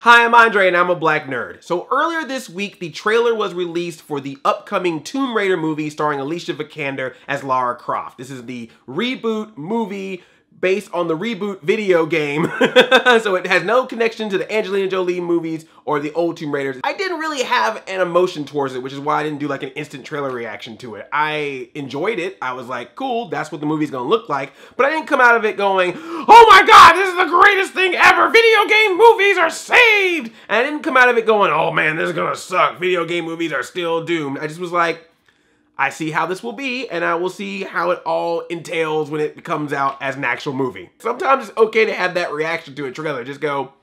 Hi, I'm Andre and I'm a black nerd. So earlier this week, the trailer was released for the upcoming Tomb Raider movie starring Alicia Vikander as Lara Croft. This is the reboot movie based on the reboot video game. So it has no connection to the Angelina Jolie movies or the old Tomb Raiders. I didn't really have an emotion towards it, which is why I didn't do like an instant trailer reaction to it. I enjoyed it. I was like, cool, that's what the movie's gonna look like. But I didn't come out of it going, oh my God, this is the greatest thing ever. Video game movies are saved. And I didn't come out of it going, oh man, this is gonna suck. Video game movies are still doomed. I just was like, I see how this will be, and I will see how it all entails when it comes out as an actual movie. Sometimes it's okay to have that reaction to a trailer. Just go,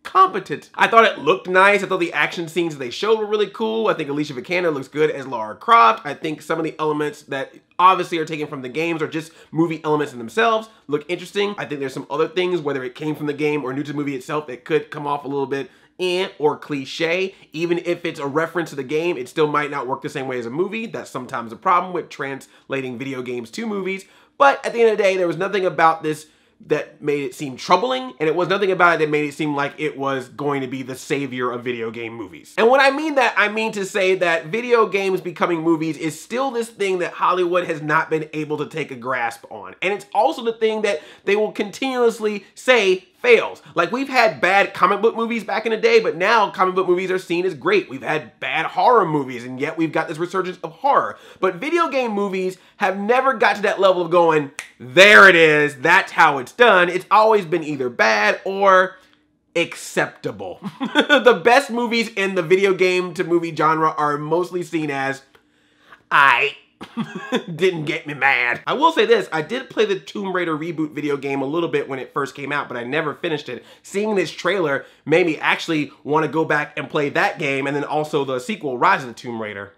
competent. I thought it looked nice. I thought the action scenes they showed were really cool. I think Alicia Vikander looks good as Lara Croft. I think some of the elements that obviously are taken from the games or just movie elements in themselves look interesting. I think there's some other things, whether it came from the game or new to the movie itself, that could come off a little bit or cliche. Even if it's a reference to the game, it still might not work the same way as a movie. That's sometimes a problem with translating video games to movies. But at the end of the day, there was nothing about this that made it seem troubling, and it was nothing about it that made it seem like it was going to be the savior of video game movies. And when I mean that, I mean to say that video games becoming movies is still this thing that Hollywood has not been able to take a grasp on. And it's also the thing that they will continuously say fails. Like, we've had bad comic book movies back in the day, but now comic book movies are seen as great. We've had bad horror movies, and yet we've got this resurgence of horror. But video game movies have never got to that level of going, there it is, that's how it's done. It's always been either bad or acceptable. The best movies in the video game to movie genre are mostly seen as, didn't get me mad. I will say this, I did play the Tomb Raider reboot video game a little bit when it first came out, but I never finished it. Seeing this trailer made me actually want to go back and play that game, and then also the sequel, Rise of the Tomb Raider.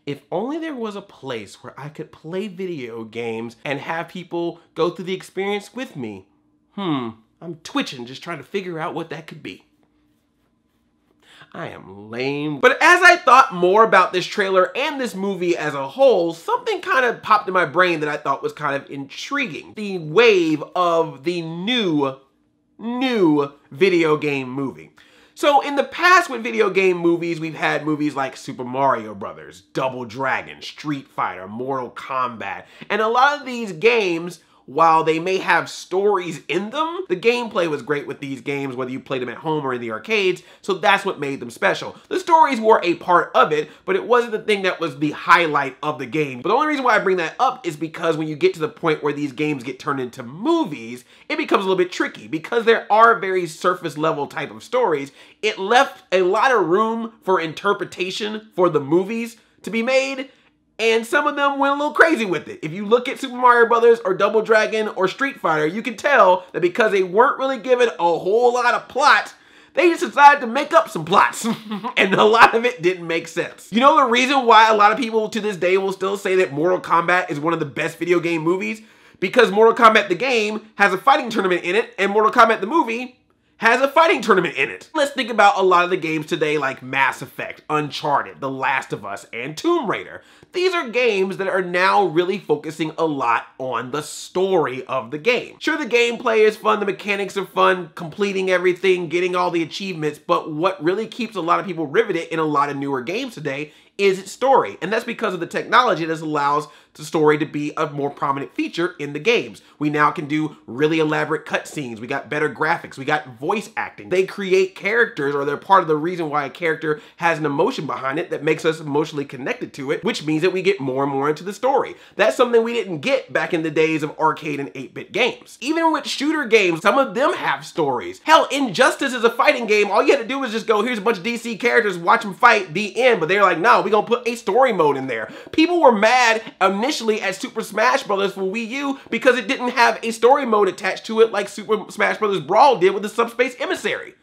If only there was a place where I could play video games and have people go through the experience with me. I'm twitching just trying to figure out what that could be. I am lame. But as I thought more about this trailer and this movie as a whole, something kind of popped in my brain that I thought was kind of intriguing. The wave of the new video game movie. So in the past with video game movies, we've had movies like Super Mario Brothers, Double Dragon, Street Fighter, Mortal Kombat, and a lot of these games, while they may have stories in them, the gameplay was great with these games, whether you played them at home or in the arcades, so that's what made them special. The stories were a part of it, but it wasn't the thing that was the highlight of the game. But the only reason why I bring that up is because when you get to the point where these games get turned into movies, it becomes a little bit tricky. Because there are very surface level type of stories, it left a lot of room for interpretation for the movies to be made, and some of them went a little crazy with it. If you look at Super Mario Brothers or Double Dragon or Street Fighter, you can tell that because they weren't really given a whole lot of plot, they just decided to make up some plots. And a lot of it didn't make sense. You know the reason why a lot of people to this day will still say that Mortal Kombat is one of the best video game movies? Because Mortal Kombat the game has a fighting tournament in it, and Mortal Kombat the movie has a fighting tournament in it. Let's think about a lot of the games today like Mass Effect, Uncharted, The Last of Us, and Tomb Raider. These are games that are now really focusing a lot on the story of the game. Sure, the gameplay is fun, the mechanics are fun, completing everything, getting all the achievements, but what really keeps a lot of people riveted in a lot of newer games today is its story. And that's because of the technology that allows the story to be a more prominent feature in the games. We now can do really elaborate cutscenes. We got better graphics. We got voice acting. They create characters, or they're part of the reason why a character has an emotion behind it that makes us emotionally connected to it, which means that we get more and more into the story. That's something we didn't get back in the days of arcade and 8-bit games. Even with shooter games, some of them have stories. Hell, Injustice is a fighting game. All you had to do was just go, here's a bunch of DC characters, watch them fight, the end. But they're like, no, we're gonna put a story mode in there. People were mad initially at Super Smash Bros. For Wii U because it didn't have a story mode attached to it like Super Smash Bros. Brawl did with the Subspace Emissary.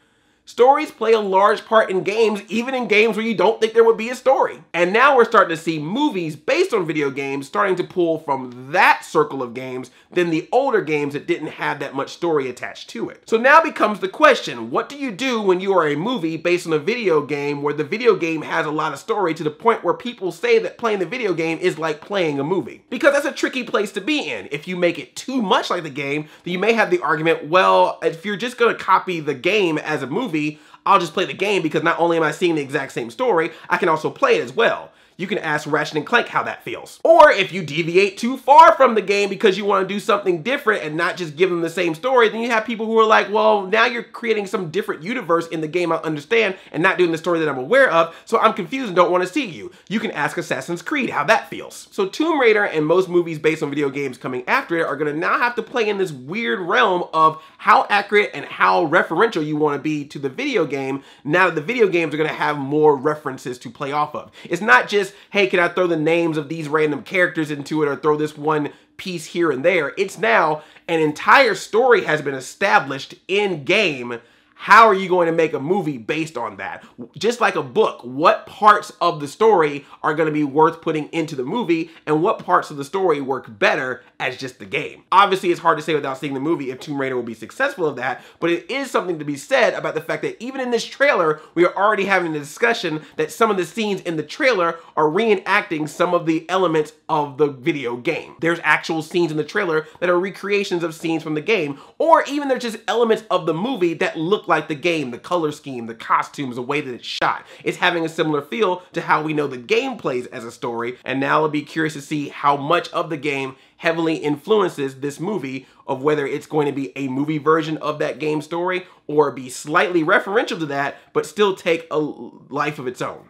Stories play a large part in games, even in games where you don't think there would be a story. And now we're starting to see movies based on video games starting to pull from that circle of games than the older games that didn't have that much story attached to it. So now becomes the question, what do you do when you are a movie based on a video game where the video game has a lot of story to the point where people say that playing the video game is like playing a movie? Because that's a tricky place to be in. If you make it too much like the game, then you may have the argument, well, if you're just gonna copy the game as a movie, movie, I'll just play the game because not only am I seeing the exact same story, I can also play it as well. You can ask Ratchet & Clank how that feels. Or if you deviate too far from the game because you want to do something different and not just give them the same story, then you have people who are like, well, now you're creating some different universe in the game I understand and not doing the story that I'm aware of, so I'm confused and don't want to see you. You can ask Assassin's Creed how that feels. So Tomb Raider and most movies based on video games coming after it are going to now have to play in this weird realm of how accurate and how referential you want to be to the video game now that the video games are going to have more references to play off of. It's not just, hey, can I throw the names of these random characters into it or throw this one piece here and there. It's now an entire story has been established in game. How are you going to make a movie based on that? Just like a book, what parts of the story are going to be worth putting into the movie and what parts of the story work better as just the game? Obviously, it's hard to say without seeing the movie if Tomb Raider will be successful of that, but it is something to be said about the fact that even in this trailer, we are already having a discussion that some of the scenes in the trailer are reenacting some of the elements of the video game. There's actual scenes in the trailer that are recreations of scenes from the game, or even there's just elements of the movie that look like the game, the color scheme, the costumes, the way that it's shot. It's having a similar feel to how we know the game plays as a story, and now I'll be curious to see how much of the game heavily influences this movie, of whether it's going to be a movie version of that game story or be slightly referential to that, but still take a life of its own.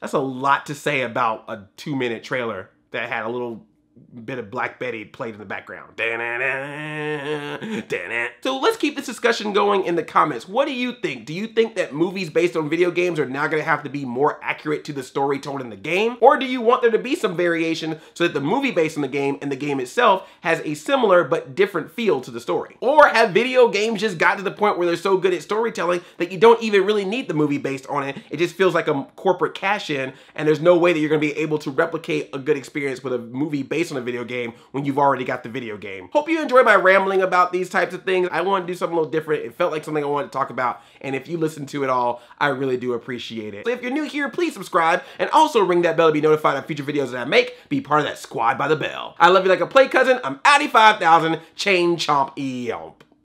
That's a lot to say about a 2-minute trailer that had a little bit of Black Betty played in the background. So let's keep this discussion going in the comments. What do you think? Do you think that movies based on video games are now going to have to be more accurate to the story told in the game? Or do you want there to be some variation so that the movie based on the game and the game itself has a similar but different feel to the story? Or have video games just got to the point where they're so good at storytelling that you don't even really need the movie based on it? It just feels like a corporate cash in, and there's no way that you're going to be able to replicate a good experience with a movie based on a video game when you've already got the video game. Hope you enjoyed my rambling about these types of things. I wanted to do something a little different. It felt like something I wanted to talk about, and if you listen to it all, I really do appreciate it. So if you're new here, please subscribe and also ring that bell to be notified of future videos that I make. Be part of that squad by the bell. I love you like a play cousin. I'm Addy 5000, Chain Chomp Yelp.